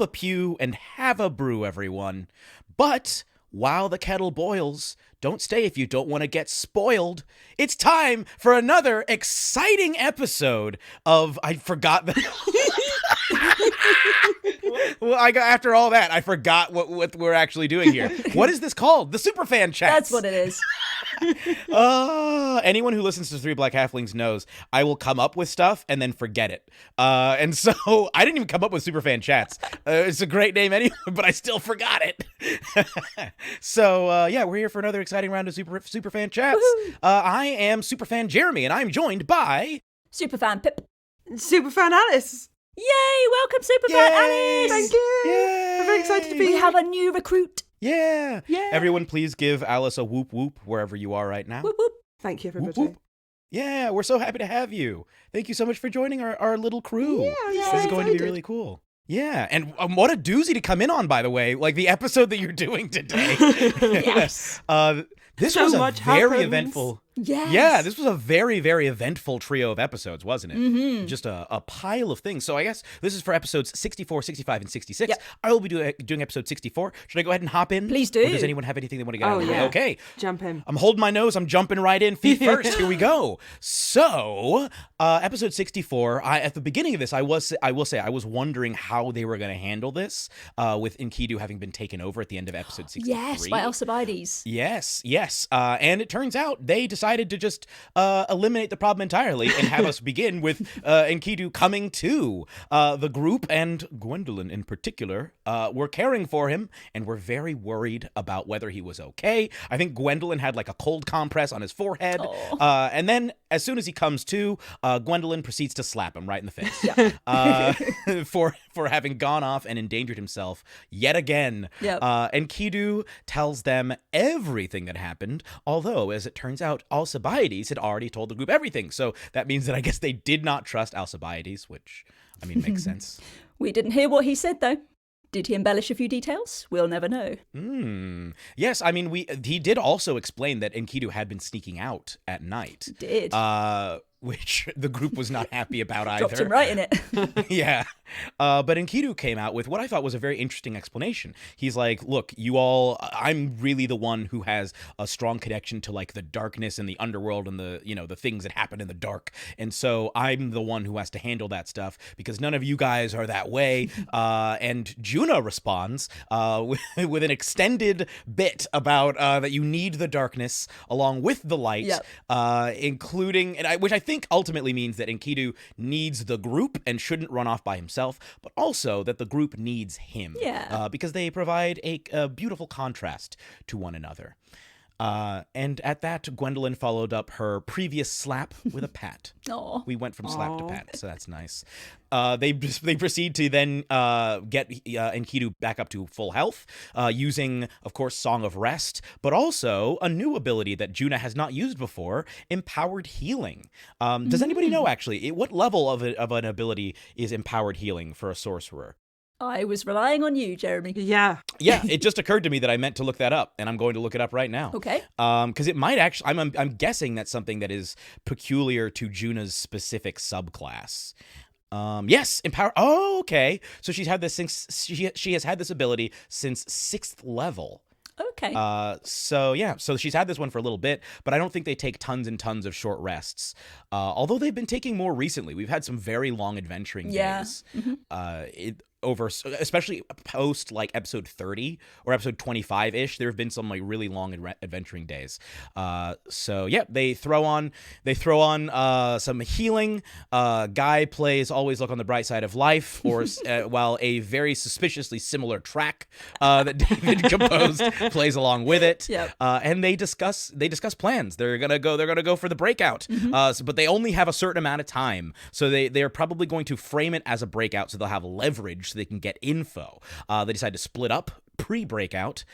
up a pew and have a brew, everyone. But while the kettle boils, don't stay if you don't want to get spoiled. It's time for another exciting episode of... I forgot that... Well, after all that, I forgot what we're actually doing here. What is this called? The Superfan Chats. That's what it is. Anyone who listens to Three Black Halflings knows I will come up with stuff and then forget it. And so I didn't even come up with Superfan Chats. It's a great name anyway, but I still forgot it. So yeah, we're here for another exciting round of Superfan Chats. I am Superfan Jeremy, and I'm joined by... Superfan Pip. Superfan Alice. Yay! Welcome, Superfan Alice! Thank you! Yay! I'm very excited to be We here. have a new recruit. Yeah. Yay. Everyone, please give Alice a whoop whoop wherever you are right now. Whoop, whoop. Thank you, everybody. Whoop, whoop. Yeah, we're so happy to have you. Thank you so much for joining our little crew. Yeah, I'm This so is going to be excited. really cool. Yeah, and what a doozy to come in on, by the way. Like the episode that you're doing today. Yes. This So was a much very happens. eventful... Yes. Yeah, this was a very, very eventful trio of episodes, wasn't it? Mm-hmm. Just a pile of things. So I guess this is for episodes 64, 65, and 66. Yep. I will be doing episode 64. Should I go ahead and hop in? Please do. Or does anyone have anything they want to get out Oh, of the way? yeah. Okay. Jump in. I'm holding my nose. I'm jumping right in. Feet first. Here we go. So, episode 64. At the beginning of this, I will say I was wondering how they were going to handle this, with Enkidu having been taken over at the end of episode 63. Yes, by Alcibiades. Yes. And it turns out they decided to just eliminate the problem entirely and have us begin with Enkidu coming to the group, and Gwendolyn in particular. Were caring for him and were very worried about whether he was okay. I think Gwendolyn had like a cold compress on his forehead. And then as soon as he comes to, Gwendolyn proceeds to slap him right in the face. Yeah. For having gone off and endangered himself yet again. Yep. Enkidu tells them everything that happened, although, as it turns out, Alcibiades had already told the group everything. So that means that I guess they did not trust Alcibiades, which, I mean, makes sense. We didn't hear what he said, though. Did he embellish a few details? We'll never know. Yes, I mean, he did also explain that Enkidu had been sneaking out at night. Did. Which the group was not happy about either. Dropped him right in it. Yeah. But Enkidu came out with what I thought was a very interesting explanation. He's like, look, I'm really the one who has a strong connection to like the darkness and the underworld and the things that happen in the dark. And so I'm the one who has to handle that stuff because none of you guys are that way. And Juna responds with an extended bit about that you need the darkness along with the light, Yep. including, which I think ultimately means that Enkidu needs the group and shouldn't run off by himself, but also that the group needs him. Yeah. Because they provide a beautiful contrast to one another. And at that, Gwendolyn followed up her previous slap with a pat. Aw. We went from slap to pat, so that's nice. They proceed to then get Enkidu back up to full health, using, of course, Song of Rest, but also a new ability that Juna has not used before, Empowered Healing. Does anybody know, actually, what level of an ability is Empowered Healing for a sorcerer? I was relying on you, Jeremy. Yeah. Yeah, it just occurred to me that I meant to look that up, and I'm going to look it up right now. Okay. Because it might actually, I'm guessing that's something that is peculiar to Juna's specific subclass. Yes, empower. Oh, okay. So she's had this since she has had this ability since 6th level. Okay. So she's had this one for a little bit, but I don't think they take tons and tons of short rests. Although they've been taking more recently. We've had some very long adventuring days. Mm-hmm. Especially post like episode 30 or episode 25-ish, there have been some like really long adventuring days. So yeah, they throw on some healing. Guy plays Always Look on the Bright Side of Life, or while a very suspiciously similar track that David composed plays along with it. Yep. And they discuss plans. They're gonna go for the breakout. Mm-hmm. But they only have a certain amount of time, so they're probably going to frame it as a breakout, so they'll have leverage so they can get info. They decide to split up pre-breakout,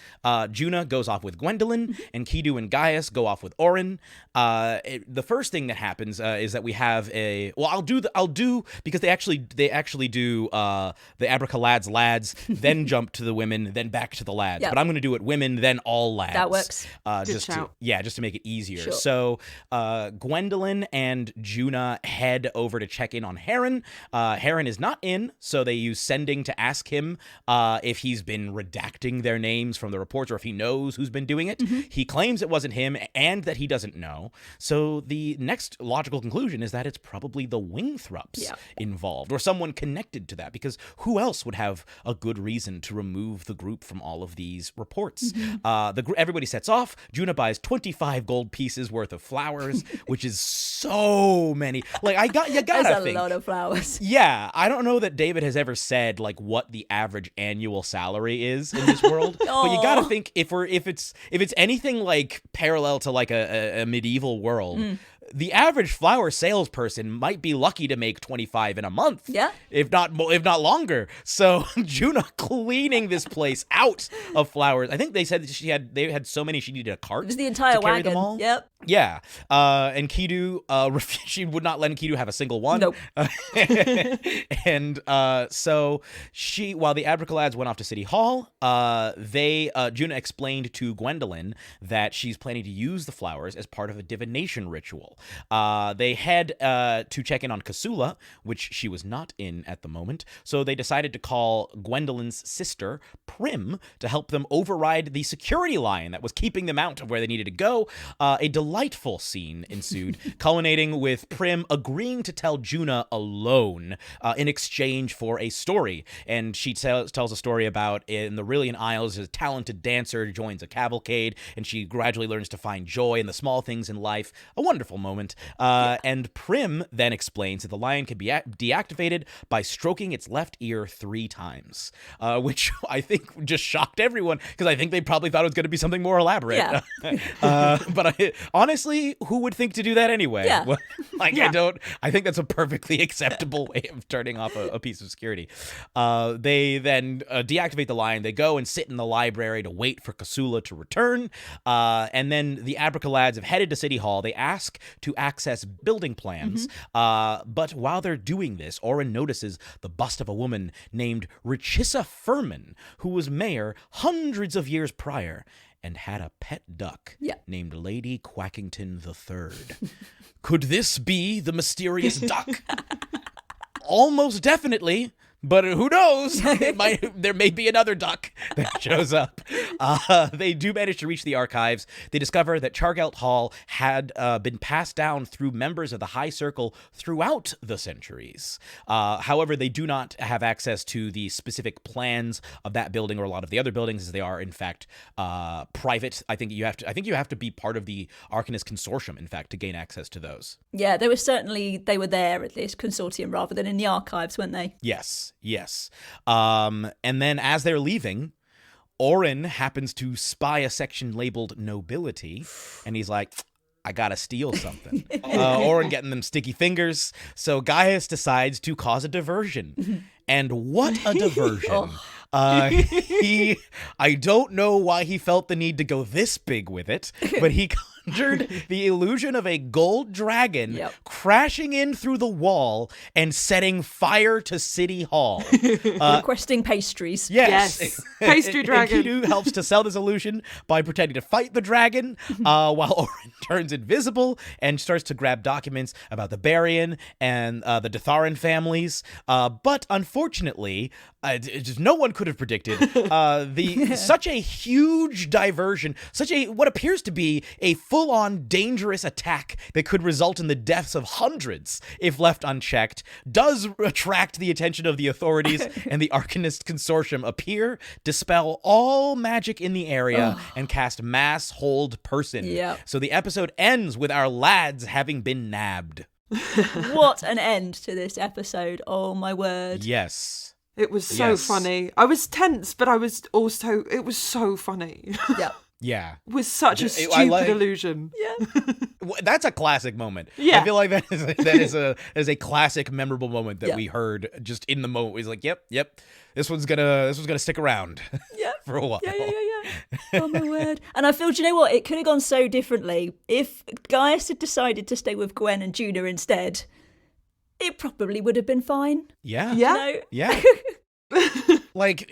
Juna goes off with Gwendolyn, and Kidu and Gaius go off with Orin. The first thing that happens is that we have I'll do because they actually do the Abracalads lads, then jump to the women, then back to the lads. Yep. But I'm going to do it women, then all lads. That works. Just to make it easier. Sure. So Gwendolyn and Juna head over to check in on Heron. Heron is not in, so they use sending to ask him if he's been redacting their names from the reports or if he knows who's been doing it. He claims it wasn't him and that he doesn't know. So the next logical conclusion is that it's probably the Wingthrups involved or someone connected to that, because who else would have a good reason to remove the group from all of these reports? Everybody sets off. Juna buys 25 gold pieces worth of flowers, which is so many. Like, you gotta That's think. a lot of flowers. Yeah, I don't know that David has ever said like what the average annual salary is in this world, but you gotta think if it's anything like parallel to like a medieval world, the average flower salesperson might be lucky to make 25 in a month. Yeah. If not longer. So Juna cleaning this place out of flowers. I think they said that they had so many she needed a cart. It was the entire to carry wagon. them all. Yep. Yeah. And Kidu, she would not let Kidu have a single one. Nope. And so while the Abracalads went off to City Hall, Juna explained to Gwendolyn that she's planning to use the flowers as part of a divination ritual. They head to check in on Kasula, which she was not in at the moment. So they decided to call Gwendolyn's sister, Prim, to help them override the security line that was keeping them out of where they needed to go. A delightful scene ensued, culminating with Prim agreeing to tell Juna alone in exchange for a story. And she tells a story about in the Rillian Isles, a talented dancer joins a cavalcade, and she gradually learns to find joy in the small things in life. A wonderful moment. And Prim then explains that the lion can be deactivated by stroking its left ear 3 times, which I think just shocked everyone, because I think they probably thought it was going to be something more elaborate. Yeah. But honestly, who would think to do that anyway? Yeah. I think that's a perfectly acceptable way of turning off a piece of security. They then deactivate the lion. They go and sit in the library to wait for Kasula to return. And then the Abracalads have headed to City Hall. They ask to access building plans. But while they're doing this, Orin notices the bust of a woman named Richissa Furman, who was mayor hundreds of years prior and had a pet duck named Lady Quackington III. Could this be the mysterious duck? Almost definitely. But who knows? There may be another duck that shows up. They do manage to reach the archives. They discover that Chargelt Hall had been passed down through members of the High Circle throughout the centuries. However, they do not have access to the specific plans of that building or a lot of the other buildings, as they are, in fact, private. I think you have to be part of the Arcanist Consortium, in fact, to gain access to those. Yeah, they were there at this consortium rather than in the archives, weren't they? Yes. And then as they're leaving, Orin happens to spy a section labeled Nobility, and he's like, I gotta steal something. Orin getting them sticky fingers, so Gaius decides to cause a diversion. And what a diversion. I don't know why he felt the need to go this big with it, but he conjured the illusion of a gold dragon crashing in through the wall and setting fire to City Hall. Requesting pastries. Yes. Pastry dragon. And Kidu helps to sell this illusion by pretending to fight the dragon, while Orin turns invisible and starts to grab documents about the Barian and the Datharan families. But unfortunately, just no one could have predicted such a huge diversion, what appears to be a full-on dangerous attack that could result in the deaths of hundreds if left unchecked, does attract the attention of the authorities, and the Arcanist Consortium appear, dispel all magic in the area, and cast mass hold person. Yep. So the episode ends with our lads having been nabbed. What an end to this episode. Oh my word. Yes. It was so funny. I was tense, but it was so funny. Yeah. Yeah. Was such a I stupid like- illusion. That's a classic moment. Yeah. I feel like that is a classic memorable moment that we heard just in the moment. He's like, yep. This one's gonna stick around for a while. Yeah. Oh my word. And I feel, do you know what? It could have gone so differently. If Gaius had decided to stay with Gwen and Juna instead, it probably would have been fine. Yeah. Yeah. You know? Yeah. Like,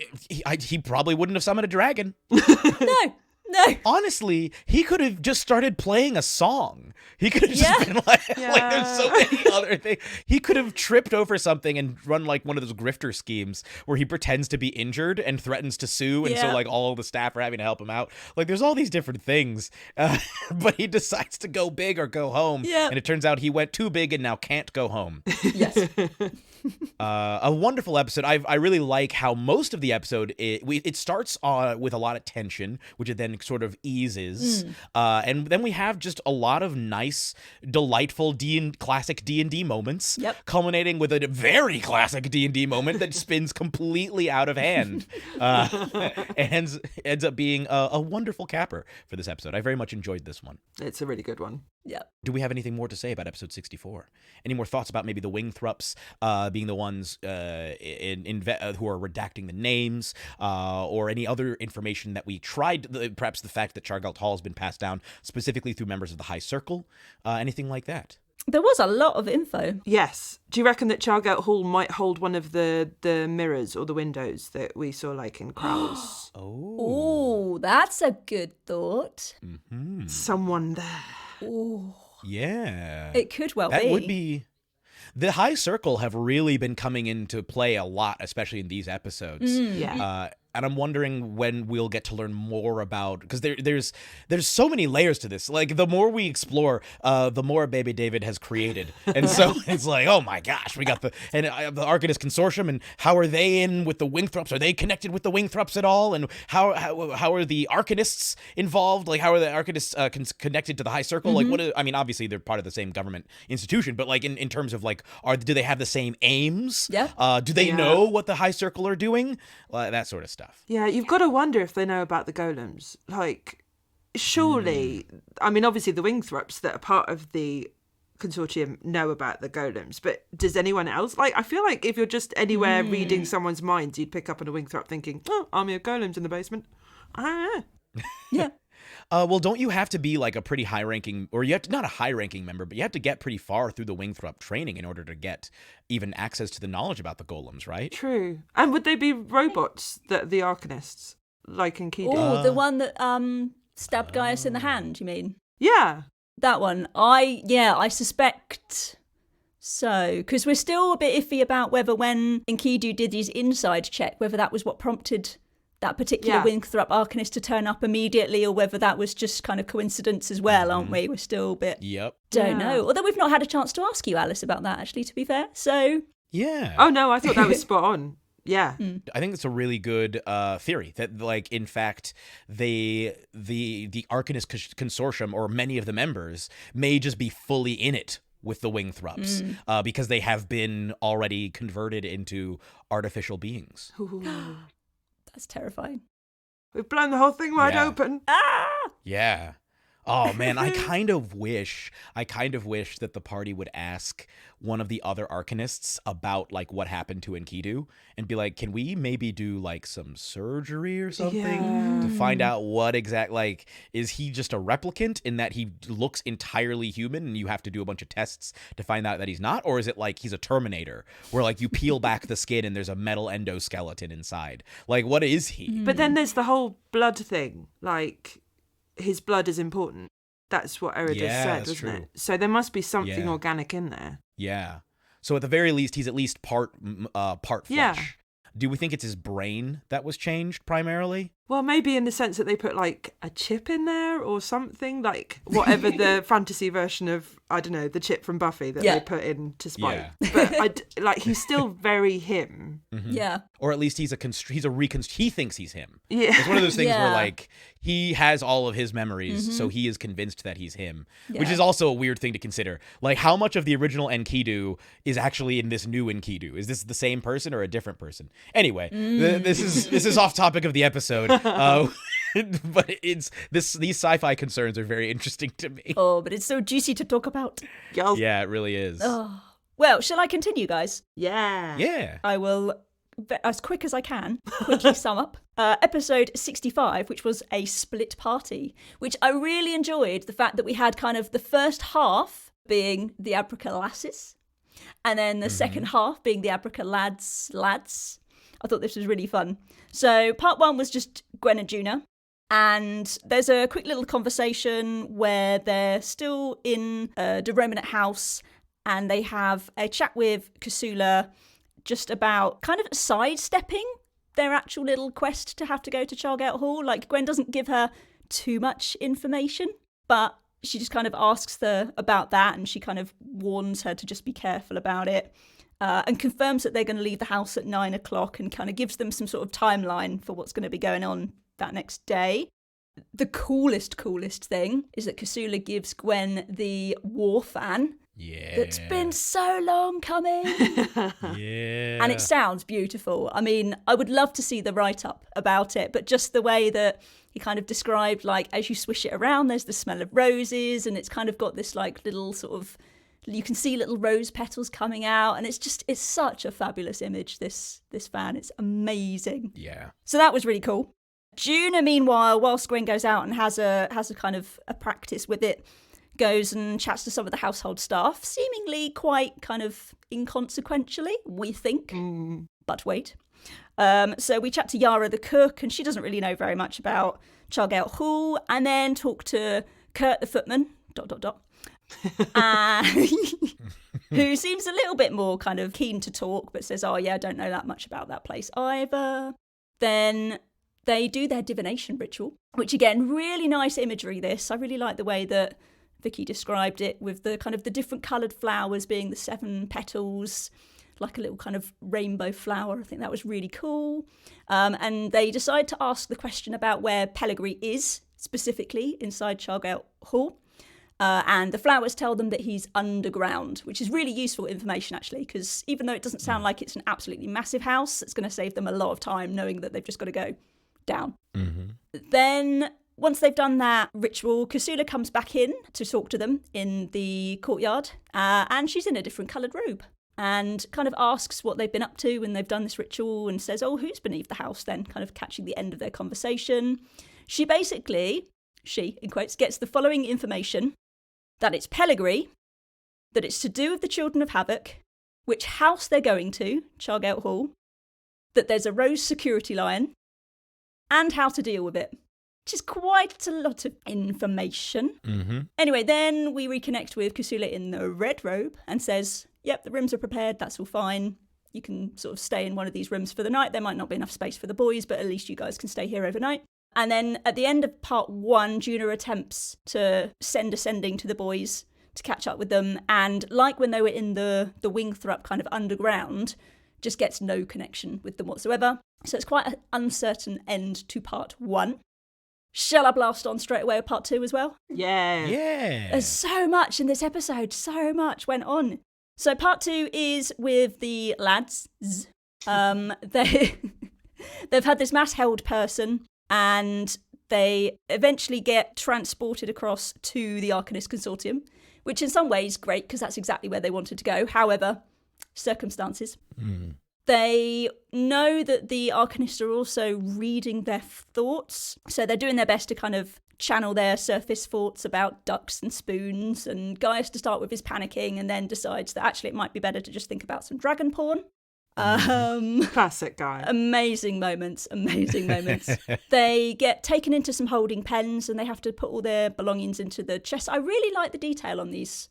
he probably wouldn't have summoned a dragon. No. Honestly, he could have just started playing a song. He could have just been like, there's so many other things. He could have tripped over something and run like one of those grifter schemes where he pretends to be injured and threatens to sue. And so like all the staff are having to help him out. Like there's all these different things. But he decides to go big or go home. Yeah. And it turns out he went too big and now can't go home. Yes. A wonderful episode. I really like how most of the episode it starts with a lot of tension, which it then sort of eases, and then we have just a lot of nice, delightful classic D&D moments, culminating with a very classic D&D moment that spins completely out of hand, and ends up being a wonderful capper for this episode. I very much enjoyed this one. It's a really good one. Yeah. Do we have anything more to say about episode 64? Any more thoughts about maybe the Wingthrups being the ones who are redacting the names, or any other information that we tried, perhaps the fact that Chargalt Hall has been passed down specifically through members of the High Circle, anything like that? There was a lot of info. Yes. Do you reckon that Chargalt Hall might hold one of the mirrors or the windows that we saw like in Crowl's? Oh, that's a good thought. Mm-hmm. Someone there. Oh, yeah. it could well be. That would be. The High Circle have really been coming into play a lot, especially in these episodes. Yeah. And I'm wondering when we'll get to learn more about, because there's so many layers to this. Like the more we explore, the more Baby David has created, and so it's like, oh my gosh, we got the Arcanist Consortium, and how are they in with the Wingthrups? Are they connected with the Wingthrups at all? And how are the Arcanists involved? Like how are the Arcanists connected to the High Circle? Like I mean, obviously they're part of the same government institution, but like in terms of like, do they have the same aims? Yeah. Do they know what the High Circle are doing? That sort of stuff. Yeah, you've got to wonder if they know about the golems. Like, surely, I mean, obviously the Wingthrups that are part of the consortium know about the golems, but does anyone else? Like, I feel like if you're just anywhere reading someone's minds, you'd pick up on a Wingthrup thinking, oh, army of golems in the basement. I don't know. Yeah. Well, don't you have to be like a pretty high-ranking, or you have to, not a high-ranking member, but you have to get pretty far through the Wingthrup training in order to get even access to the knowledge about the golems, right? True. And would they be robots, the Arcanists, like in Kido? Oh, the one that stabbed Gaius in the hand, you mean? Yeah. That one. I suspect so. Because we're still a bit iffy about whether when Enkidu did his inside check, whether that was what prompted that particular Wingthrup Arcanist to turn up immediately, or whether that was just kind of coincidence as well, aren't we? We're still a bit... Don't know. Although we've not had a chance to ask you, Alice, about that, actually, to be fair. So... Yeah. Oh, no, I thought that was spot on. Yeah. I think it's a really good theory that, like, in fact, the Arcanist Consortium, or many of the members, may just be fully in it with the Wingthrups, because they have been already converted into artificial beings. That's terrifying. We've blown the whole thing wide open. Yeah. Oh man, I kind of wish that the party would ask one of the other Arcanists about like what happened to Enkidu and be like, can we maybe do like some surgery or something to find out what like, is he just a replicant in that he looks entirely human and you have to do a bunch of tests to find out that he's not? Or is it like he's a Terminator where like you peel back the skin and there's a metal endoskeleton inside? Like, what is he? But then there's the whole blood thing. Like, his blood is important. That's what Eridus said, wasn't it? So there must be something organic in there. Yeah. So at the very least, he's at least part flesh. Yeah. Do we think it's his brain that was changed primarily? Well, maybe in the sense that they put like a chip in there or something, like whatever the fantasy version of, I don't know, the chip from Buffy that they put in to Spike. Yeah. But like he's still very him. Mm-hmm. Yeah. Or at least he thinks he's him. Yeah. It's one of those things where like he has all of his memories, so he is convinced that he's him, which is also a weird thing to consider. Like, how much of the original Enkidu is actually in this new Enkidu? Is this the same person or a different person? Anyway, this is off topic of the episode. but these sci-fi concerns are very interesting to me. Oh, but it's so juicy to talk about. Yeah, it really is. Oh. Well, shall I continue, guys? Yeah. I will, as quick as I can, quickly sum up. Episode 65, which was a split party, which I really enjoyed. The fact that we had kind of the first half being the Abrica lasses, and then the second half being the Abrica lads. I thought this was really fun. So part one was just Gwen and Juna. And there's a quick little conversation where they're still in the Romanette house, and they have a chat with Kasula just about kind of sidestepping their actual little quest to have to go to Chargate Hall. Like, Gwen doesn't give her too much information, but she just kind of asks her about that, and she kind of warns her to just be careful about it, and confirms that they're going to leave the house at 9 o'clock and kind of gives them some sort of timeline for what's going to be going on that next day. The coolest thing is that Kasula gives Gwen the war fan. Yeah. That's been so long coming. Yeah. And it sounds beautiful. I mean, I would love to see the write-up about it, but just the way that he kind of described, like, as you swish it around, there's the smell of roses, and it's kind of got this, like, little sort of, you can see little rose petals coming out, and it's such a fabulous image, this fan. It's amazing. Yeah. So that was really cool. Juna, meanwhile, whilst Gwen goes out and has a kind of a practice with it, goes and chats to some of the household staff, seemingly quite kind of inconsequentially, we think. But wait. So we chat to Yara the cook, and she doesn't really know very much about Chargate Hall, and then talk to Kurt the footman, ... who seems a little bit more kind of keen to talk, but says, oh yeah, I don't know that much about that place either. Then they do their divination ritual, which again, really nice imagery this. I really like the way that Vicky described it, with the kind of the different coloured flowers being the 7 petals, like a little kind of rainbow flower. I think that was really cool. And they decide to ask the question about where Pellegrini is, specifically inside Chargate Hall. And the flowers tell them that he's underground, which is really useful information, actually, because even though it doesn't sound like it's an absolutely massive house, it's going to save them a lot of time knowing that they've just got to go down. Then once they've done that ritual, Kasula comes back in to talk to them in the courtyard, and she's in a different coloured robe, and kind of asks what they've been up to when they've done this ritual, and says, oh, who's beneath the house then, kind of catching the end of their conversation. She, in quotes, gets the following information: that it's Pellegrini, that it's to do with the Children of Havoc, which house they're going to, Chargate Hall, that there's a rose security lion, and how to deal with it. Which is quite a lot of information. Anyway, then we reconnect with Kasula in the red robe and says, yep, the rooms are prepared, that's all fine. You can sort of stay in one of these rooms for the night. There might not be enough space for the boys, but at least you guys can stay here overnight. And then at the end of part 1, Juna attempts to send a sending to the boys to catch up with them. And like when they were in the Wingthrup kind of underground, just gets no connection with them whatsoever. So it's quite an uncertain end to part 1. Shall I blast on straight away with part 2 as well? Yeah. There's so much in this episode. So much went on. So part 2 is with the lads. They've had this mass-held person, and they eventually get transported across to the Arcanist Consortium, which in some ways great, because that's exactly where they wanted to go. However, circumstances. They know that the Arcanists are also reading their thoughts, so they're doing their best to kind of channel their surface thoughts about ducks and spoons, and Gaius, to start with, is panicking and then decides that actually it might be better to just think about some dragon porn. Classic guy. Amazing moments. They get taken into some holding pens, and they have to put all their belongings into the chest. I really like the detail on this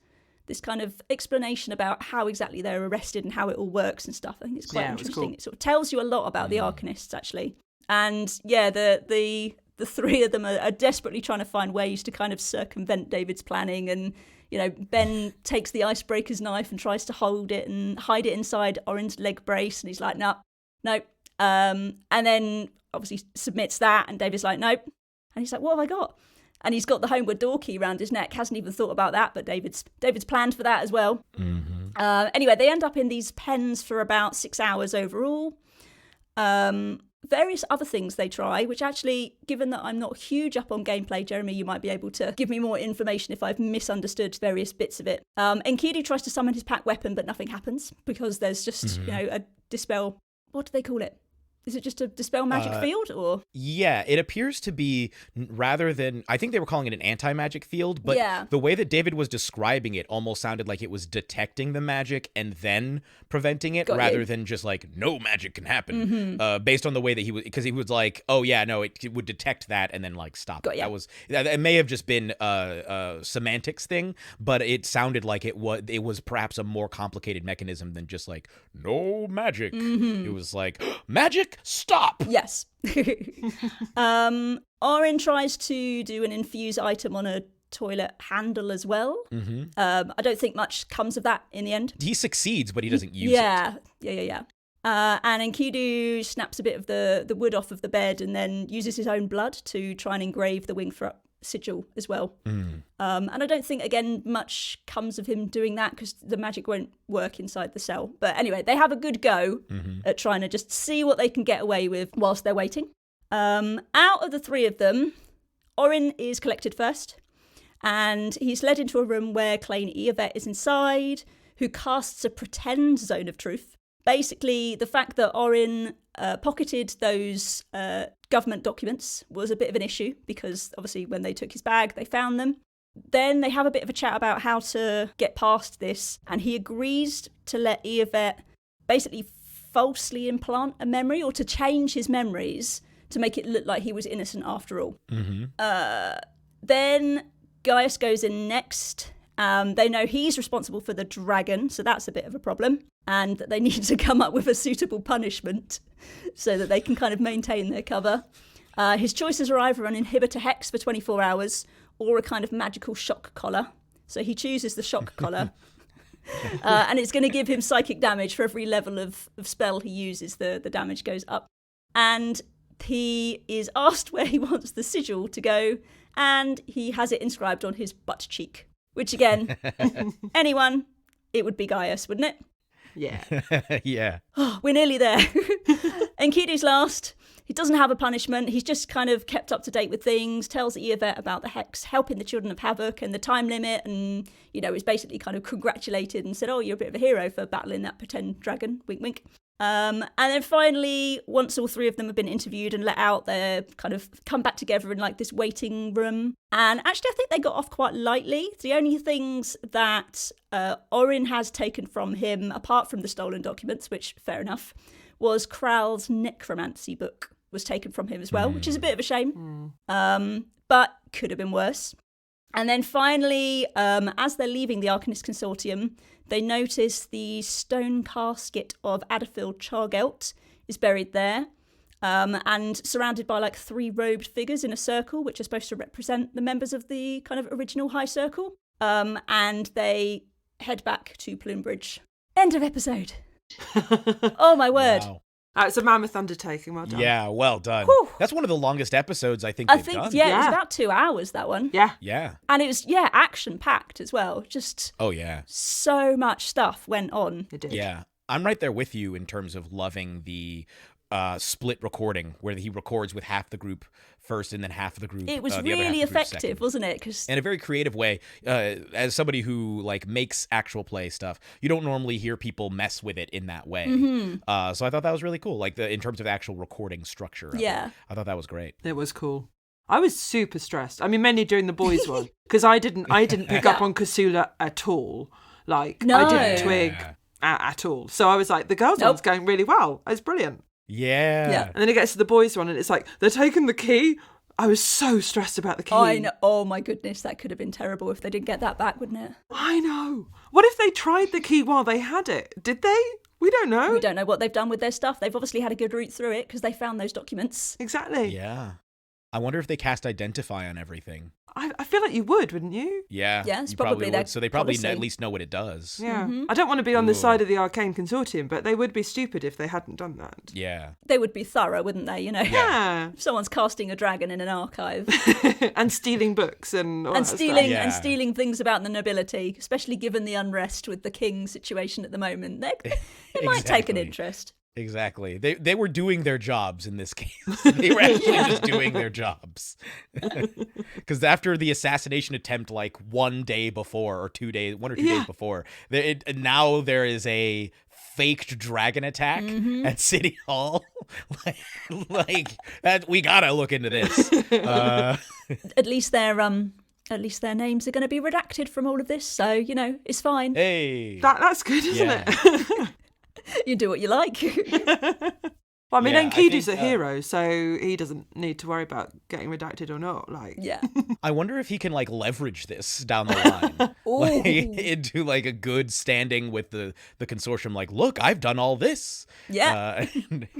kind of explanation about how exactly they're arrested and how it all works and stuff. I think it's quite interesting. Cool. It sort of tells you a lot about the Arcanists, actually. And yeah, the 3 of them are desperately trying to find ways to kind of circumvent David's planning. And, you know, Ben takes the icebreaker's knife and tries to hold it and hide it inside Orin's leg brace. And he's like, no. And then obviously submits that. And David's like, nope. And he's like, what have I got? And he's got the homeward door key around his neck. Hasn't even thought about that, but David's planned for that as well. Anyway, they end up in these pens for about 6 hours overall. various other things they try, which actually, given that I'm not huge up on gameplay, Jeremy, you might be able to give me more information if I've misunderstood various bits of it. Enkidu tries to summon his pack weapon, but nothing happens because there's just, a dispel. What do they call it? Is it just a dispel magic field, or? Yeah, it appears to be, rather than, I think they were calling it an anti-magic field, but the way that David was describing it almost sounded like it was detecting the magic and then preventing it, rather than just like, no magic can happen, based on the way that he was, because he was like, oh yeah, no, it would detect that and then like stop it. It may have just been a semantics thing, but it sounded like it was perhaps a more complicated mechanism than just like, no magic. It was like, magic? Stop. Yes. Orin tries to do an infuse item on a toilet handle as well. I don't think much comes of that in the end. He succeeds, but he doesn't use it. Yeah. And Enkidu snaps a bit of the wood off of the bed and then uses his own blood to try and engrave the Wingthrup sigil as well. And I don't think, again, much comes of him doing that because the magic won't work inside the cell. But anyway, they have a good go at trying to just see what they can get away with whilst they're waiting. Out of the three of them, Orin is collected first, and he's led into a room where Clayne Eovet is inside, who casts a pretend zone of truth. Basically, the fact that Orin pocketed those government documents was a bit of an issue because obviously when they took his bag, they found them. Then they have a bit of a chat about how to get past this, and he agrees to let Eovet basically falsely implant a memory or to change his memories to make it look like he was innocent after all. Then Gaius goes in next. They know he's responsible for the dragon, so that's a bit of a problem, and that they need to come up with a suitable punishment so that they can kind of maintain their cover. His choices are either an inhibitor hex for 24 hours or a kind of magical shock collar. So he chooses the shock collar. And it's going to give him psychic damage for every level of spell he uses. The damage goes up. And he is asked where he wants the sigil to go, and he has it inscribed on his butt cheek. Which, again, anyone, it would be Gaius, wouldn't it? Yeah. Yeah. Oh, we're nearly there. Enkidu's last. He doesn't have a punishment. He's just kind of kept up to date with things, tells Eovet about the hex, helping the Children of Havoc and the time limit, and, is basically kind of congratulated and said, oh, you're a bit of a hero for battling that pretend dragon, wink, wink. And then finally, once all three of them have been interviewed and let out, they're kind of come back together in like this waiting room. And actually, I think they got off quite lightly. The only things that Orin has taken from him, apart from the stolen documents, which, fair enough, was Kral's necromancy book was taken from him as well, which is a bit of a shame. But could have been worse. And then finally, as they're leaving the Arcanist Consortium, they notice the stone casket of Adderfield Chargelt is buried there, and surrounded by like three robed figures in a circle, which are supposed to represent the members of the kind of original High Circle. And they head back to Plumebridge. End of episode. Oh my word. Wow. It's a mammoth undertaking. Well done. Yeah, well done. Whew. That's one of the longest episodes I think they've done. Yeah, it was about 2 hours, that one. Yeah. Yeah. And it was, action-packed as well. Just Oh, yeah. so much stuff went on. It did. Yeah. I'm right there with you in terms of loving the split recording where he records with half the group first and then half of the group. It was the other half really of the group effective, second. wasn't it? 'Cause In a very creative way. As somebody who like makes actual play stuff, you don't normally hear people mess with it in that way. So I thought that was really cool. Like in terms of actual recording structure. Of Yeah. it. I thought that was great. It was cool. I was super stressed. I mean, mainly during the boys one, because I didn't pick up on Kasula at all. Like No. I didn't twig at all. So I was like, the girls one's going really well. It's brilliant. Yeah. And then it gets to the boys one, and it's like they're taking the key. I was so stressed about the key. I know. Oh my goodness, that could have been terrible if they didn't get that back, wouldn't it? I know. What if they tried the key while they had it? Did they? We don't know. We don't know what they've done with their stuff. They've obviously had a good route through it because they found those documents. Exactly. Yeah. I wonder if they cast Identify on everything. I feel like you would, wouldn't you? Yeah. Yeah, it's you probably their would. So they probably policy. at least know what it does. Yeah. I don't want to be on the side of the Arcane Consortium, but they would be stupid if they hadn't done that. Yeah. They would be thorough, wouldn't they? Yeah. If someone's casting a dragon in an archive And stealing books and all and that stealing stuff. and stealing things about the nobility, especially given the unrest with the king situation at the moment, they might take an Exactly. interest. Exactly. They were doing their jobs in this case. They were actually just doing their jobs. Because after the assassination attempt, like 1 day before, or 2 days, 1 or 2 days before, now there is a faked dragon attack at City Hall. like that, we gotta look into this. At least their names are going to be redacted from all of this, so it's fine. Hey, that's good, isn't it? You do what you like. Well, I mean, Enkidu's a hero, so he doesn't need to worry about getting redacted or not. Yeah. I wonder if he can leverage this down the line, into a good standing with the consortium. Like, look, I've done all this. Yeah.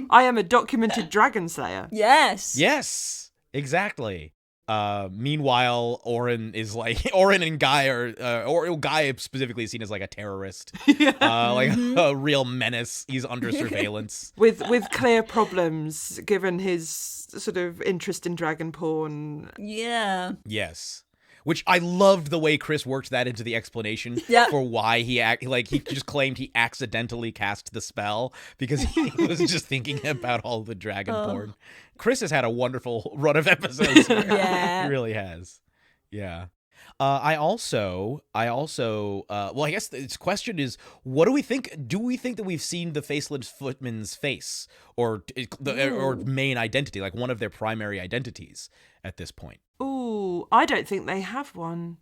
I am a documented dragon slayer. Yes. Yes, exactly. Meanwhile, Oren and Guy or Guy specifically is seen as a terrorist, a real menace. He's under surveillance with clear problems given his sort of interest in dragon porn. Yeah. Yes. Which I loved the way Chris worked that into the explanation for why he he just claimed he accidentally cast the spell because he was just thinking about all the dragon porn. Chris has had a wonderful run of episodes. Yeah. He really has. Yeah. I guess this question is, what do we think? Do we think that we've seen the Faceless Footman's face or main identity, like one of their primary identities at this point? Ooh, I don't think they have one.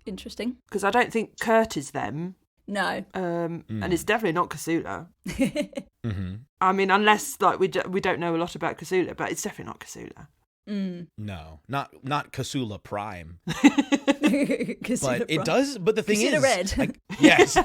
Interesting. Because I don't think Kurt is them. No. And it's definitely not Kasula. I mean, unless we don't know a lot about Kasula, but it's definitely not Kasula. No, not Kasula Prime. Kasula But it does. But the thing Kasula is, Red. yes,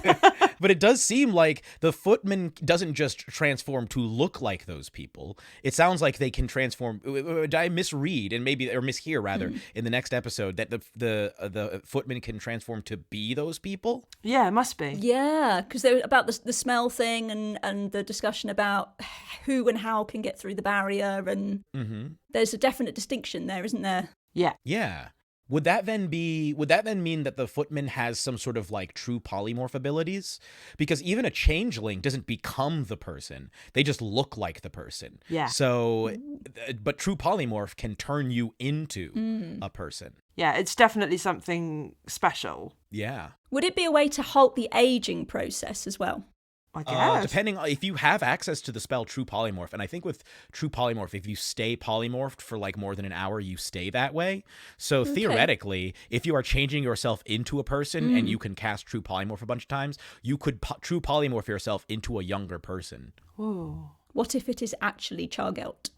but it does seem like the Footman doesn't just transform to look like those people. It sounds like they can transform. Did I misread or mishear rather in the next episode that the Footman can transform to be those people? Yeah, it must be. Yeah, because about the smell thing and the discussion about who and how can get through the barrier, and there's a definite distinction there, isn't there? Yeah. Yeah. Would that then mean that the Footman has some sort of true polymorph abilities? Because even a changeling doesn't become the person. They just look like the person. Yeah. So, but true polymorph can turn you into a person. Yeah, it's definitely something special. Yeah. Would it be a way to halt the aging process as well? I guess. Depending on if you have access to the spell True Polymorph, and I think with True Polymorph, if you stay polymorphed for more than an hour, you stay that way. So theoretically, if you are changing yourself into a person and you can cast True Polymorph a bunch of times, you could True Polymorph yourself into a younger person. Ooh. What if it is actually Chargelt?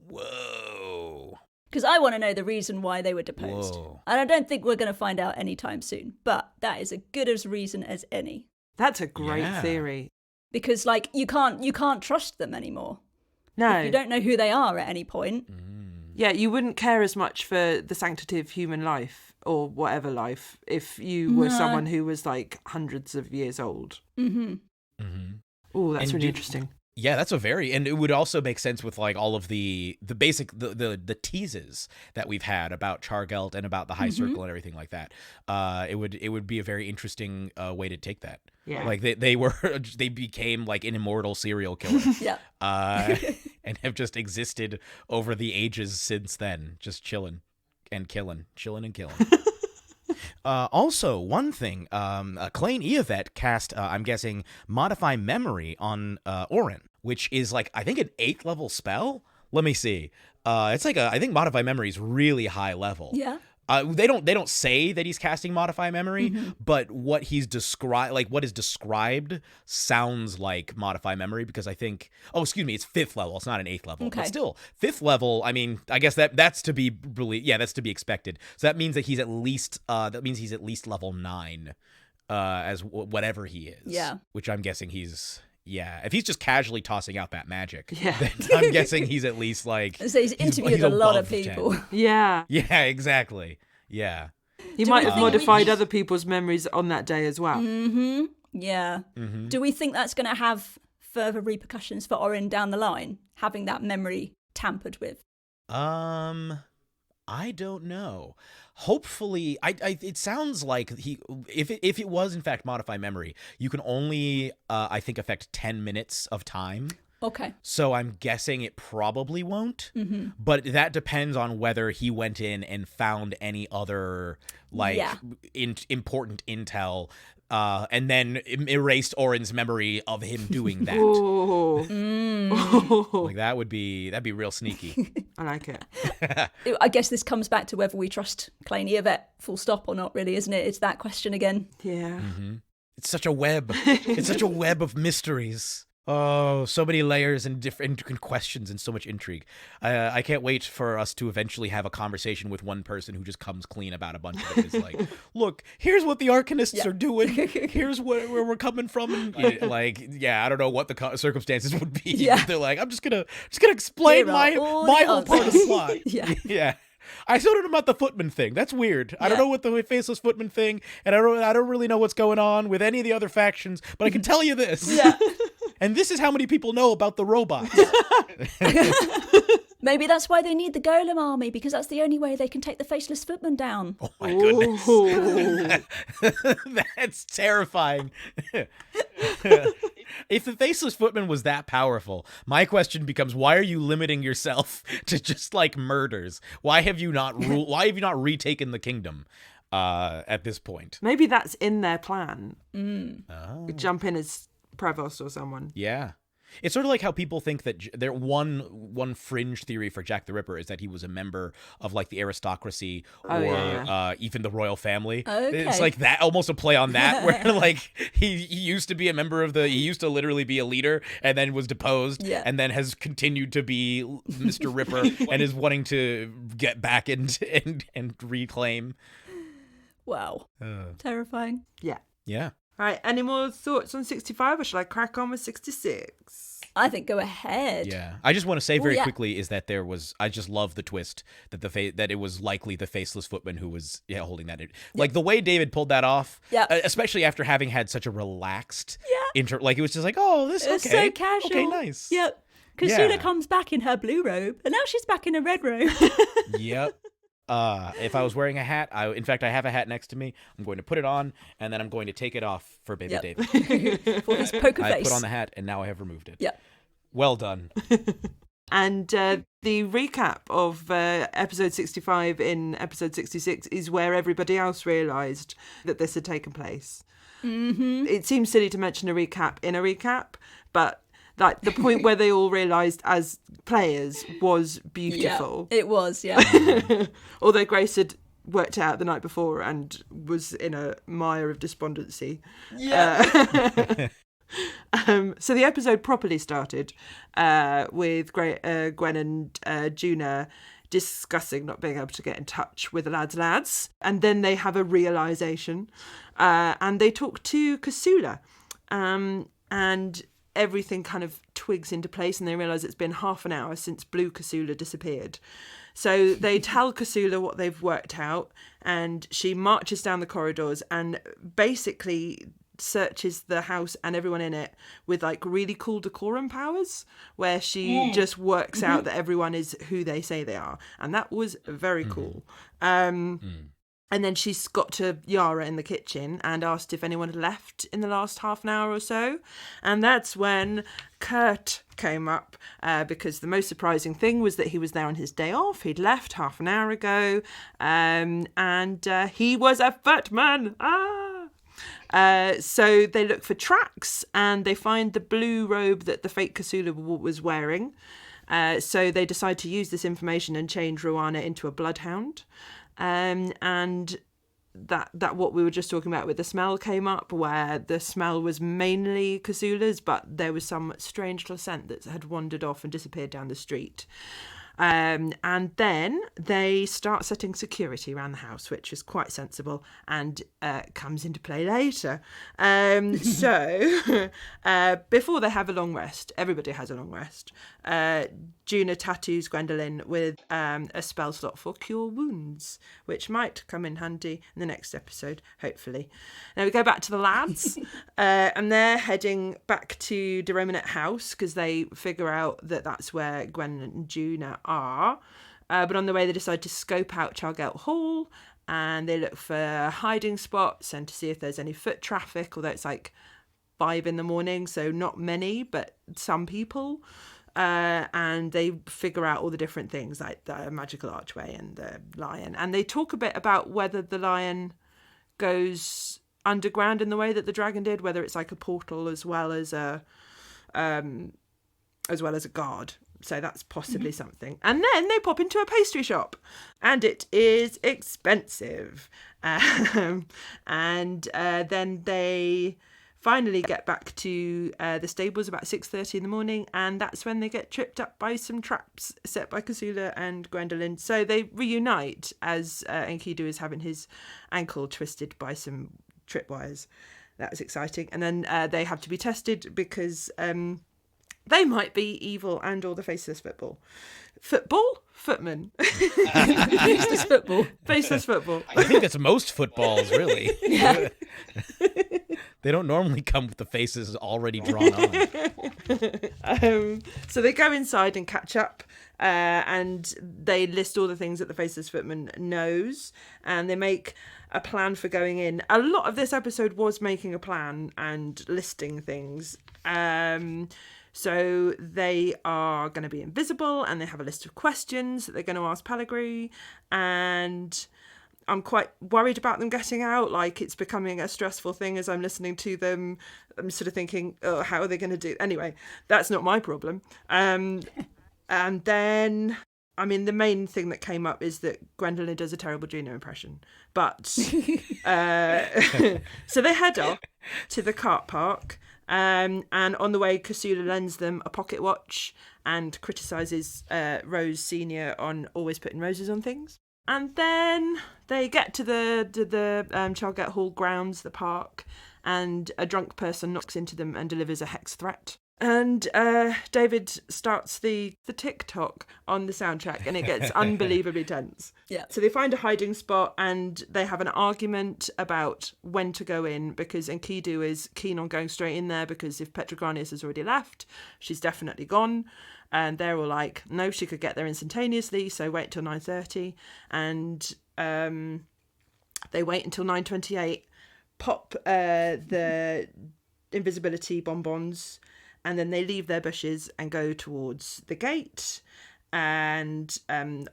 Whoa. Because I want to know the reason why they were deposed. Whoa. And I don't think we're going to find out anytime soon, but that is as good a reason as any. That's a great theory. Because you can't trust them anymore. No. If you don't know who they are at any point. Yeah, you wouldn't care as much for the sanctity of human life or whatever life if you were someone who was hundreds of years old. Oh, that's really interesting. Yeah, that's and it would also make sense with all of the basic the teases that we've had about Chargelt and about the High Circle and everything like that. It would be a very interesting way to take that. Yeah, they became an immortal serial killer. Yeah, and have just existed over the ages since then, just chilling and killing. Also, one thing, Klain Eovet cast, I'm guessing, Modify Memory on Oren, which is I think an 8th level spell. Let me see. It's I think Modify Memory is really high level. yeah. They don't say that he's casting Modify Memory, but what he's described, what is described, sounds like Modify Memory, because I think, it's 5th level. It's not an 8th level, but still 5th level. I mean, I guess that's to be that's to be expected. So that means that he's at least level 9, as whatever he is. Yeah, which I'm guessing he's. Yeah, if he's just casually tossing out that magic, then I'm guessing he's at least So he's interviewed a lot of people. 10. Yeah. Yeah, exactly. Yeah. He might have modified other people's memories on that day as well. Yeah. Do we think that's going to have further repercussions for Oren down the line, having that memory tampered with? I I don't know. Hopefully, it sounds like if it was in fact modify memory, you can only I think affect 10 minutes of time. Okay. So I'm guessing it probably won't. But that depends on whether he went in and found any other important intel. And then erased Oren's memory of him doing that. Like that'd be real sneaky. I like it. I guess this comes back to whether we trust Claney Yvette full stop or not, really, isn't it? It's that question again. Yeah. It's such a web. It's such a web of mysteries. Oh, so many layers and different questions and so much intrigue. I can't wait for us to eventually have a conversation with one person who just comes clean about a bunch of it. It's like, look, here's what the Arcanists are doing. Here's where we're coming from. And I don't know what the circumstances would be. Yeah. They're like, I'm just gonna explain my whole part of the plot. Yeah. I still don't know about the footman thing. That's weird. I don't know what the faceless footman thing, and I don't really know what's going on with any of the other factions, but I can tell you this. Yeah. And this is how many people know about the robots. Maybe that's why they need the golem army, because that's the only way they can take the faceless footman down. Oh my goodness. That's terrifying. If the faceless footman was that powerful, my question becomes, why are you limiting yourself to just like murders? Why have you not retaken the kingdom at this point? Maybe that's in their plan. Oh. Jump in as Prevost or someone. Yeah. It's sort of like how people think that there one fringe theory for Jack the Ripper is that he was a member of like the aristocracy or even the royal family. Okay. It's like that, almost a play on that, where like he used to be a member of he used to literally be a leader and then was deposed and then has continued to be Mr. Ripper and is wanting to get back and reclaim. Wow. Terrifying. Yeah. Yeah. All right, any more thoughts on 65 or shall I crack on with 66? I think go ahead. Yeah. I just want to say very quickly is that I just love the twist that that it was likely the faceless footman who was holding that. Like the way David pulled that off, especially after having had such a relaxed like it was just like, oh, this it's so casual. Okay, nice. Yep. Kasula comes back in her blue robe and now she's back in a red robe. Yep. If I was wearing a hat, in fact, I have a hat next to me. I'm going to put it on, and then I'm going to take it off for Baby David. For his poker face. I put on the hat, and now I have removed it. Yeah. Well done. And the recap of episode 65 in episode 66 is where everybody else realised that this had taken place. Mm-hmm. It seems silly to mention a recap in a recap, but like the point where they all realised as players was beautiful. Yeah, it was, yeah. Although Grace had worked it out the night before and was in a mire of despondency. Yeah. So the episode properly started with Gwen and Juna discussing not being able to get in touch with the lads. And then they have a realisation. And they talk to Kasula. And everything kind of twigs into place and they realise it's been half an hour since Blue Kasula disappeared. So they tell Kasula what they've worked out and she marches down the corridors and basically searches the house and everyone in it with like really cool decorum powers where she just works out that everyone is who they say they are. And that was very cool. And then she's got to Yara in the kitchen and asked if anyone had left in the last half an hour or so. And that's when Kurt came up because the most surprising thing was that he was there on his day off. He'd left half an hour ago and he was a footman. So they look for tracks and they find the blue robe that the fake Kasula was wearing. So they decide to use this information and change Ruana into a bloodhound. And that what we were just talking about with the smell came up, where the smell was mainly Kasula's, but there was some strange little scent that had wandered off and disappeared down the street. And then they start setting security around the house, which is quite sensible and comes into play later. So before they have a long rest, everybody has a long rest. Juna tattoos Gwendolyn with a spell slot for Cure Wounds, which might come in handy in the next episode, hopefully. Now we go back to the lads, and they're heading back to the Romanet house because they figure out that that's where Gwen and Juna are. But on the way, they decide to scope out Chargate Hall, and they look for hiding spots and to see if there's any foot traffic, although it's like 5 a.m, so not many, but some people. And they figure out all the different things, like the magical archway and the lion. And they talk a bit about whether the lion goes underground in the way that the dragon did, whether it's like a portal as well as a guard. So that's possibly something. And then they pop into a pastry shop, and it is expensive. And then they finally get back to the stables about 6:30 in the morning, and that's when they get tripped up by some traps set by Kasula and Gwendolyn. So they reunite as Enkidu is having his ankle twisted by some tripwires. That was exciting. And then they have to be tested because they might be evil and or the faceless football. Footman. Faceless football. Faceless football. I think that's most footballs, really. Yeah. They don't normally come with the faces already drawn on. So they go inside and catch up, and they list all the things that the faceless footman knows, and they make a plan for going in. A lot of this episode was making a plan and listing things. So they are going to be invisible, and they have a list of questions that they're going to ask Pellegrini, and I'm quite worried about them getting out. Like, it's becoming a stressful thing as I'm listening to them. I'm sort of thinking, oh, how are they going to do? Anyway, that's not my problem. And then, I mean, the main thing that came up is that Gwendolyn does a terrible Gina impression. But, so they head off to the cart park. And on the way, Kasula lends them a pocket watch and criticises Rose Senior on always putting roses on things. And then they get to the Chargate Hall grounds, the park, and a drunk person knocks into them and delivers a hex threat. And David starts the TikTok on the soundtrack, and it gets unbelievably tense. Yeah. So they find a hiding spot, and they have an argument about when to go in, because Enkidu is keen on going straight in there, because if Petrogranius has already left, she's definitely gone. And they're all like, no, she could get there instantaneously, so wait till 9:30. And they wait until 9:28, pop the invisibility bonbons, and then they leave their bushes and go towards the gate. And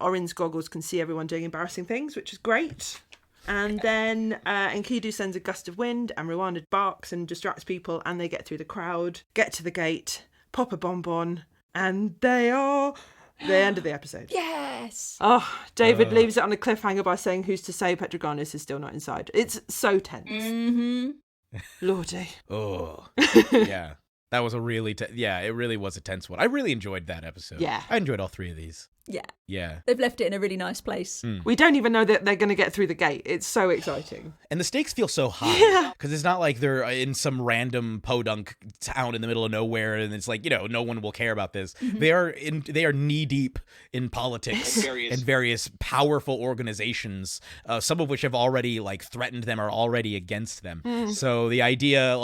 Orin's goggles can see everyone doing embarrassing things, which is great. And then Enkidu sends a gust of wind, and Rwanda barks and distracts people, and they get through the crowd, get to the gate, pop a bonbon, and they are the end of the episode. Yes. Oh, David leaves it on a cliffhanger by saying, who's to say Petrogranius is still not inside? It's so tense. Mm-hmm. Lordy. Oh, yeah. That was a really, it really was a tense one. I really enjoyed that episode. Yeah. I enjoyed all 3 of these. Yeah. Yeah. They've left it in a really nice place. We don't even know that they're going to get through the gate. It's so exciting. And the stakes feel so high. Because it's not like they're in some random podunk town in the middle of nowhere and it's like, no one will care about this. Mm-hmm. They are knee deep in politics and various powerful organizations, some of which have already threatened them or already against them. So the idea,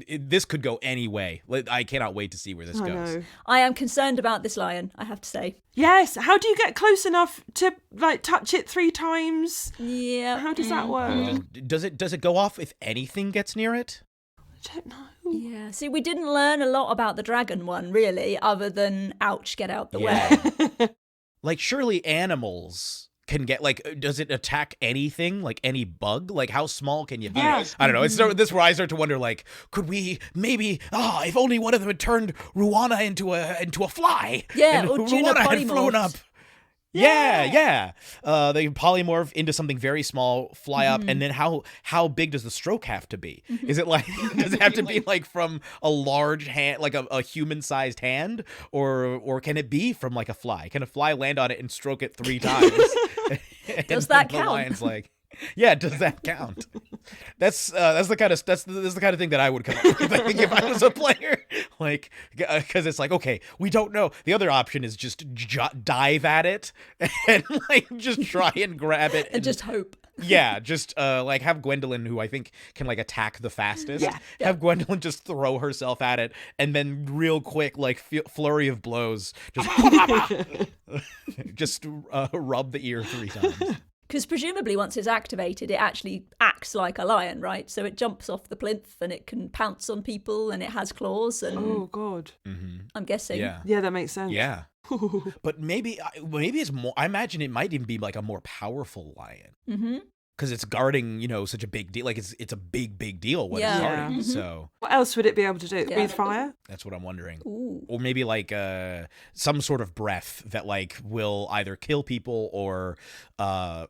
this could go any way. I cannot wait to see where this goes. Know. I am concerned about this lion, I have to say. Yes. How do you get close enough to touch it 3 times? Yeah. How does that work? Does it go off if anything gets near it? I don't know. Yeah. See, we didn't learn a lot about the dragon one, really, other than, ouch, get out the way. Surely animals can get, does it attack anything? Any bug? How small can you be? Yes. I don't know. It's this where I start to wonder, could we maybe, if only one of them had turned Ruana into a fly. Yeah, and or Gina Ruana had flown polymorphed. up. Yeah. They polymorph into something very small, fly up, and then how big does the stroke have to be? Is it does it have to be from a large hand, a human-sized hand, or can it be from a fly? Can a fly land on it and stroke it 3 times? Does that count? The lion's yeah, does that count? That's the kind of thing that I would come up with. I think if I was a player, because it's okay, we don't know. The other option is just dive at it and just try and grab it and just hope. Yeah, just like have Gwendolyn, who I think can like attack the fastest. Yeah. Have Gwendolyn just throw herself at it, and then real quick, like flurry of blows, just just rub the ear 3 times. Because presumably once it's activated, it actually acts like a lion, right? So it jumps off the plinth and it can pounce on people and it has claws. And Oh, God. I'm guessing. Yeah, that makes sense. Yeah. But maybe it's more. I imagine it might even be like a more powerful lion. Mm-hmm. Because it's guarding, such a big deal. Like it's a big deal what Yeah. it's guarding. Mhm. So What else would it be able to do? Yeah. Breathe fire? that's what I'm wondering. Ooh. Or maybe like some sort of breath that like will either kill people or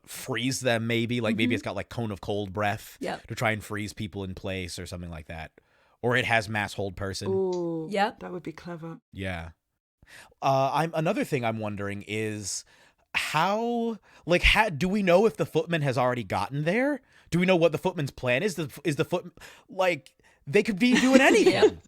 freeze them. Maybe maybe it's got like cone of cold breath Yep. to try and freeze people in place or something like that. Or it has mass hold person. Oh, Yep. that would be clever. Yeah. Another thing I'm wondering is how do we know if the footman has already gotten there? Do we know what the footman's plan is? Is the foot like they could be doing anything?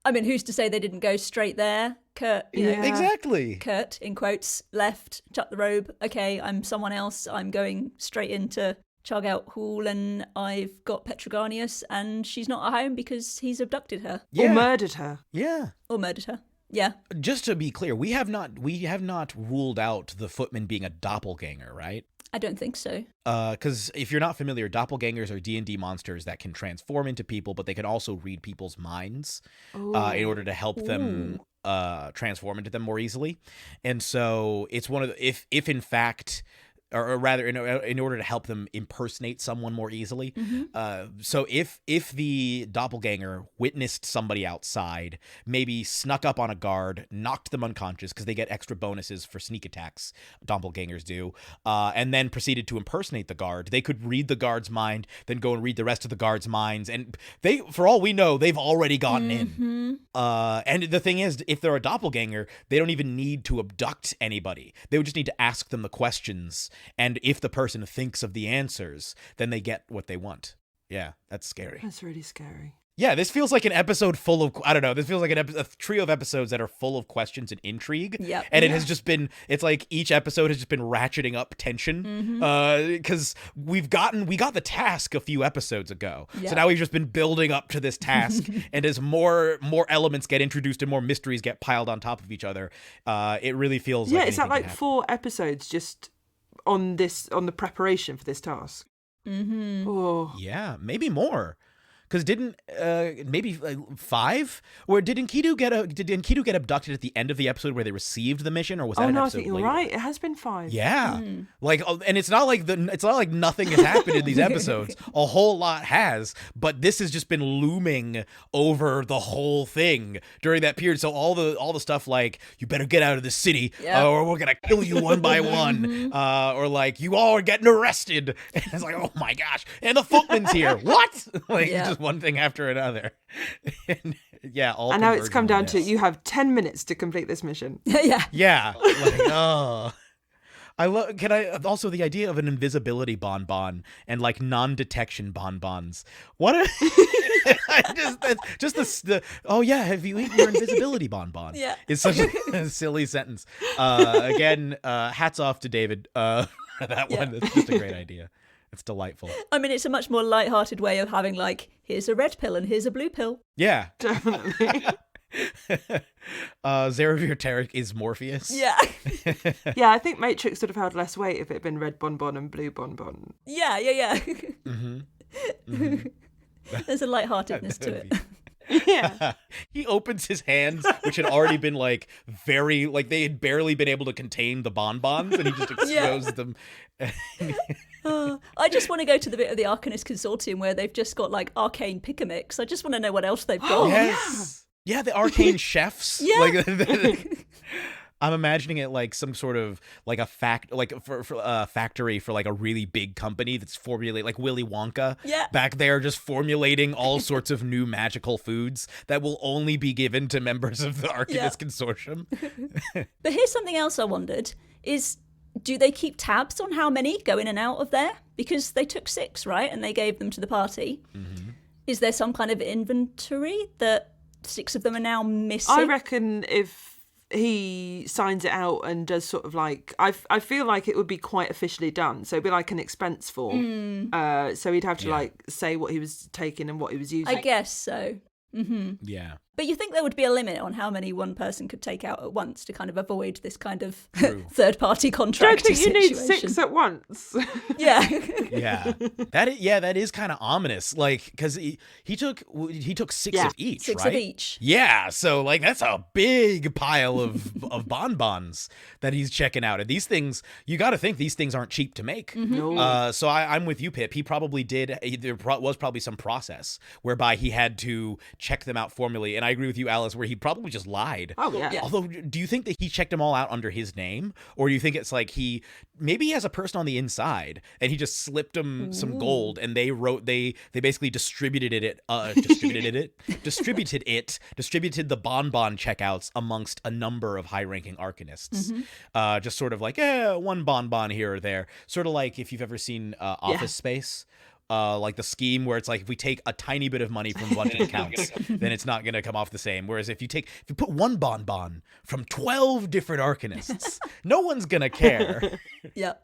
I mean, who's to say they didn't go straight there? Kurt, Yeah. Exactly. Kurt, in quotes, left, chucked the robe. Okay, I'm someone else. I'm going straight into Chargout Hall and I've got Petroganius and she's not at home because he's abducted her. Yeah. Or murdered her. Yeah. Or murdered her. Yeah. Just to be clear, we have not ruled out the footman being a doppelganger, right? I don't think so. Because if you're not familiar, doppelgangers are D&D monsters that can transform into people, but they can also read people's minds in order to help them transform into them more easily. And so it's one of the, if in fact, or rather in order to help them impersonate someone more easily. So if the doppelganger witnessed somebody outside, maybe snuck up on a guard, knocked them unconscious because they get extra bonuses for sneak attacks, doppelgangers do, and then proceeded to impersonate the guard, they could read the guard's mind, then go and read the rest of the guard's minds, and they, for all we know, they've already gotten in. And the thing is, if they're a doppelganger, they don't even need to abduct anybody. They would just need to ask them the questions. And if the person thinks of the answers, then they get what they want. Yeah, that's scary. That's really scary. Yeah, this feels like an episode full of, I don't know, this feels like a trio of episodes that are full of questions and intrigue. Yep. And it has just been, it's like each episode has just been ratcheting up tension. Because we got the task a few episodes ago. Yep. So now we've just been building up to this task. And as more elements get introduced and more mysteries get piled on top of each other, it really feels like it's that anything like can happen. 4 episodes just on the preparation for this task. Oh. Yeah, maybe more. Because didn't maybe 5? Or did Enkidu get abducted at the end of the episode where they received the mission, or was that Oh an no, I episode think you're later? right. It has been 5. Yeah, like, and it's not like nothing has happened in these episodes. A whole lot has, but this has just been looming over the whole thing during that period. So all the stuff like, you better get out of the city, or we're gonna kill you one by one, or like, you all are getting arrested. And it's like, oh my gosh, and the footman's here. What? Like, just one thing after another. And, yeah, all. And now it's come down to, this. you have 10 minutes to complete this mission. Yeah. Yeah, like, oh. I love. Can I also the idea of an invisibility bonbon and like non-detection bonbons? What? Oh yeah, have you eaten your invisibility bonbon? Yeah. It's such a silly sentence. Again, hats off to David. For that one. That's just a great idea. It's delightful. I mean, it's a much more light-hearted way of having like, here's a red pill and here's a blue pill. Yeah. Definitely. Zaravir Tarek is Morpheus. Yeah. Yeah, I think Matrix would have held less weight if it had been red bonbon and blue bonbon. Yeah. There's a lightheartedness to it. Yeah. He opens his hands, which had already been like very, like they had barely been able to contain the bonbons, and he just exposes them. I just want to go to the bit of the Arcanist Consortium where they've just got like arcane pick-a-mix. I just want to know what else they've got. Yes. Yeah, the arcane chefs. Yeah. Like, I'm imagining it like some sort of like a factory for like a really big company that's formulating, like Willy Wonka. Yeah. Back there, just formulating all sorts of new magical foods that will only be given to members of the Arcanist Consortium. But here's something else I wondered: is do they keep tabs on how many go in and out of there? Because they took 6, right, and they gave them to the party. Is there some kind of inventory that 6 of them are now missing? I reckon if he signs it out and does sort of like, I feel like it would be quite officially done. So it'd be like an expense form. So he'd have to like say what he was taking and what he was using. I guess so. Yeah. But you think there would be a limit on how many one person could take out at once to kind of avoid this kind of third-party contract situation? Don't think you need 6 at once. Yeah. Yeah. That is kind of ominous. Like, because he took 6 of each, 6 right? of each. Yeah. So like that's a big pile of bonbons that he's checking out. And these things, you got to think these things aren't cheap to make. No. So I'm with you, Pip. He probably did. There was probably some process whereby he had to check them out formally. And I agree with you, Alice, where he probably just lied. Oh, yeah. Although, do you think that he checked them all out under his name? Or do you think it's like maybe he has a person on the inside and he just slipped them some gold and they basically distributed the bonbon checkouts amongst a number of high-ranking arcanists. Just sort of like, one bonbon here or there. Sort of like if you've ever seen Office Space. Like the scheme where it's like if we take a tiny bit of money from a bunch of accounts, then it's not going to come off the same. Whereas if you put one bonbon from 12 different arcanists, no one's going to care. Yep.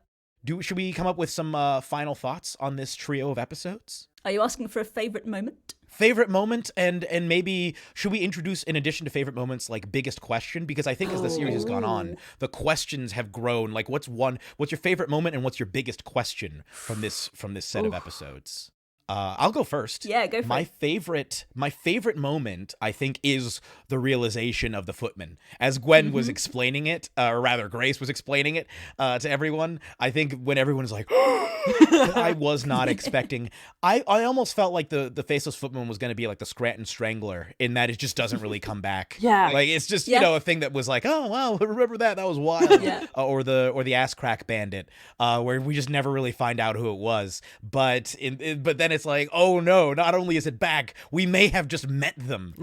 Should we come up with some final thoughts on this trio of episodes? Are you asking for a favourite moment? Favorite moment, and maybe should we introduce, in addition to favorite moments, like biggest question? Because I think as the series has gone on, the questions have grown. Like, what's your favorite moment, and what's your biggest question from this set of episodes? I'll go first. Yeah, go for it. My favorite moment, I think, is the realization of the footman. As Gwen was explaining it, or rather Grace was explaining it to everyone, I think when everyone is like, I was not expecting. I almost felt like the faceless footman was going to be like the Scranton Strangler, in that it just doesn't really come back. Yeah. Like it's just, a thing that was like, oh, wow, remember that? That was wild. Or the ass crack bandit, where we just never really find out who it was. But then it's like, oh no, not only is it back, we may have just met them.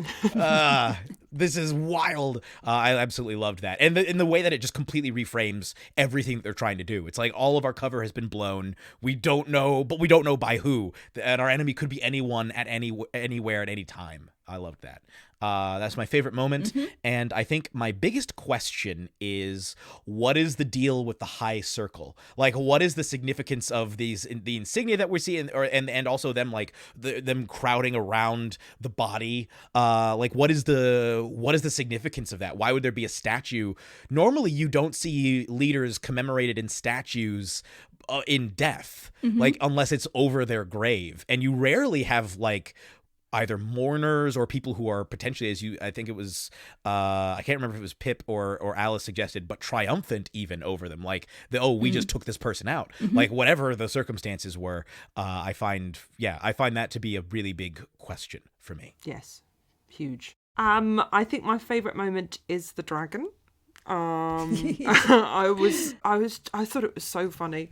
This is wild. I absolutely loved that. And in the way that it just completely reframes everything that they're trying to do. It's like all of our cover has been blown. We don't know by who. And our enemy could be anyone at anywhere at any time. I loved that. That's my favorite moment. And I think my biggest question is, what is the deal with the high circle? Like, what is the significance of the insignia that we're seeing, and also them like them crowding around the body? Like, what is the significance of that? Why would there be a statue? Normally, you don't see leaders commemorated in statues in death, like unless it's over their grave, and you rarely have like either mourners or people who are potentially, I think it was, I can't remember if it was Pip or Alice suggested, but triumphant even over them. Like, we just took this person out. Like, whatever the circumstances were, I find that to be a really big question for me. Yes, huge. I think my favourite moment is the dragon. I thought it was so funny.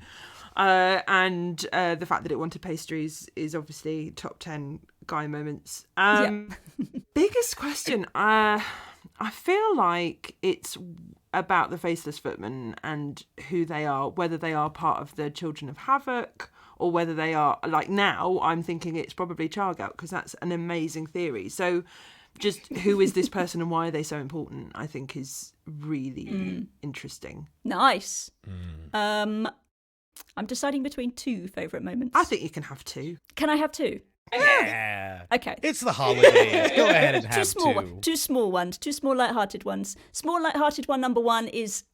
And the fact that it wanted pastries is obviously top 10 guy moments. Biggest question, I feel like it's about the Faceless Footmen and who they are, whether they are part of the Children of Havoc or whether they are, like now, I'm thinking it's probably Chargout because that's an amazing theory. So just who is this person and why are they so important, I think is really interesting. Nice. I'm deciding between 2 favourite moments. I think you can have 2. Can I have 2? Yeah. Okay. It's the holidays. Go ahead and have 2. Two small ones. 2 small light-hearted ones. Small light-hearted one, number 1, is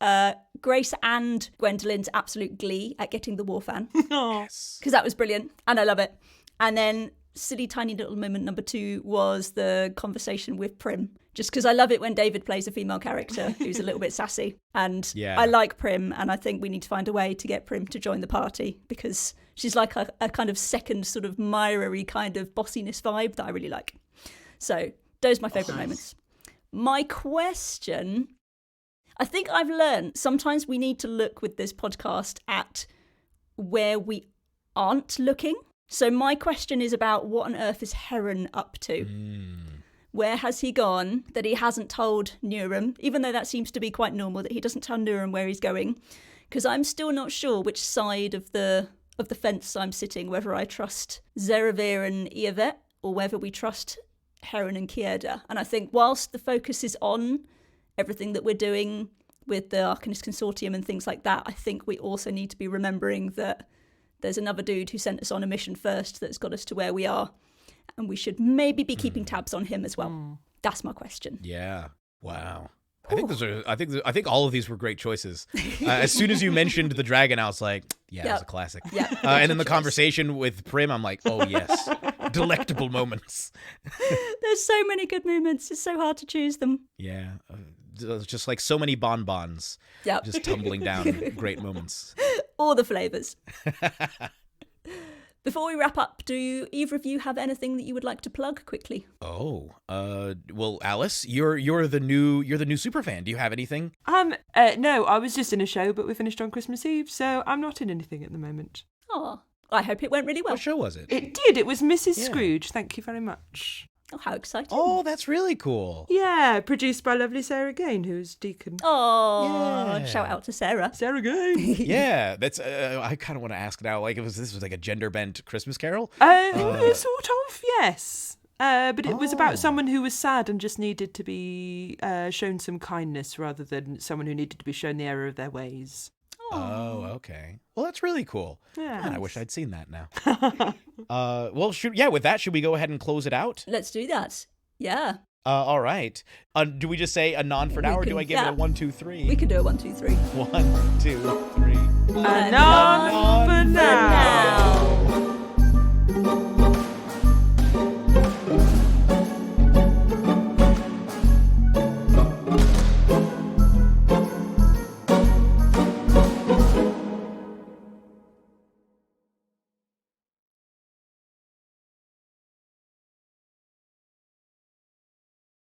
Grace and Gwendolyn's absolute glee at getting the war fan. Yes. Because that was brilliant, and I love it. And then silly tiny little moment number 2 was the conversation with Prim. Just because I love it when David plays a female character who's a little bit sassy. And I like Prim, and I think we need to find a way to get Prim to join the party because she's like a kind of second sort of Myra-y kind of bossiness vibe that I really like. So those are my favourite moments. My question, I think I've learned sometimes we need to look with this podcast at where we aren't looking. So my question is about what on earth is Heron up to? Where has he gone that he hasn't told Nurum, even though that seems to be quite normal that he doesn't tell Nurum where he's going? Because I'm still not sure which side of the fence I'm sitting, whether I trust Zeravir and Iavet or whether we trust Heron and Kierda. And I think whilst the focus is on everything that we're doing with the Arcanist Consortium and things like that, I think we also need to be remembering that there's another dude who sent us on a mission first that's got us to where we are, and we should maybe be keeping tabs on him as well. That's my question. Yeah. Wow. I think all of these were great choices. As soon as you mentioned the dragon, I was like, yeah, it's a classic. Yep. And then the conversation with Prim, I'm like, oh yes, delectable moments. There's so many good moments. It's so hard to choose them. Yeah. Just like so many bonbons. Yep. Just tumbling down. Great moments. All the flavours. Before we wrap up, do either of you have anything that you would like to plug quickly? Oh, well, Alice, you're the new Superfan. Do you have anything? No, I was just in a show, but we finished on Christmas Eve, so I'm not in anything at the moment. Oh, I hope it went really well. What show was it? It did. It was Mrs. Scrooge. Thank you very much. Oh, how exciting. Oh, that's really cool. Yeah, produced by lovely Sarah Gain, who's Deacon. Oh, Yeah. shout out to Sarah. Sarah Gain. Yeah, that's. I kind of want to ask now. Like, this was like a gender bent Christmas Carol. Sort of, yes. But it was about someone who was sad and just needed to be shown some kindness rather than someone who needed to be shown the error of their ways. Oh, okay. Well, that's really cool. Yeah. Man, I wish I'd seen that now. Well, with that, should we go ahead and close it out? Let's do that. Yeah. All right. Do we just say a non for now, or do I give it a 1, 2, 3? We can do a 1, 2, 3. 1, 2, 3. A non for now.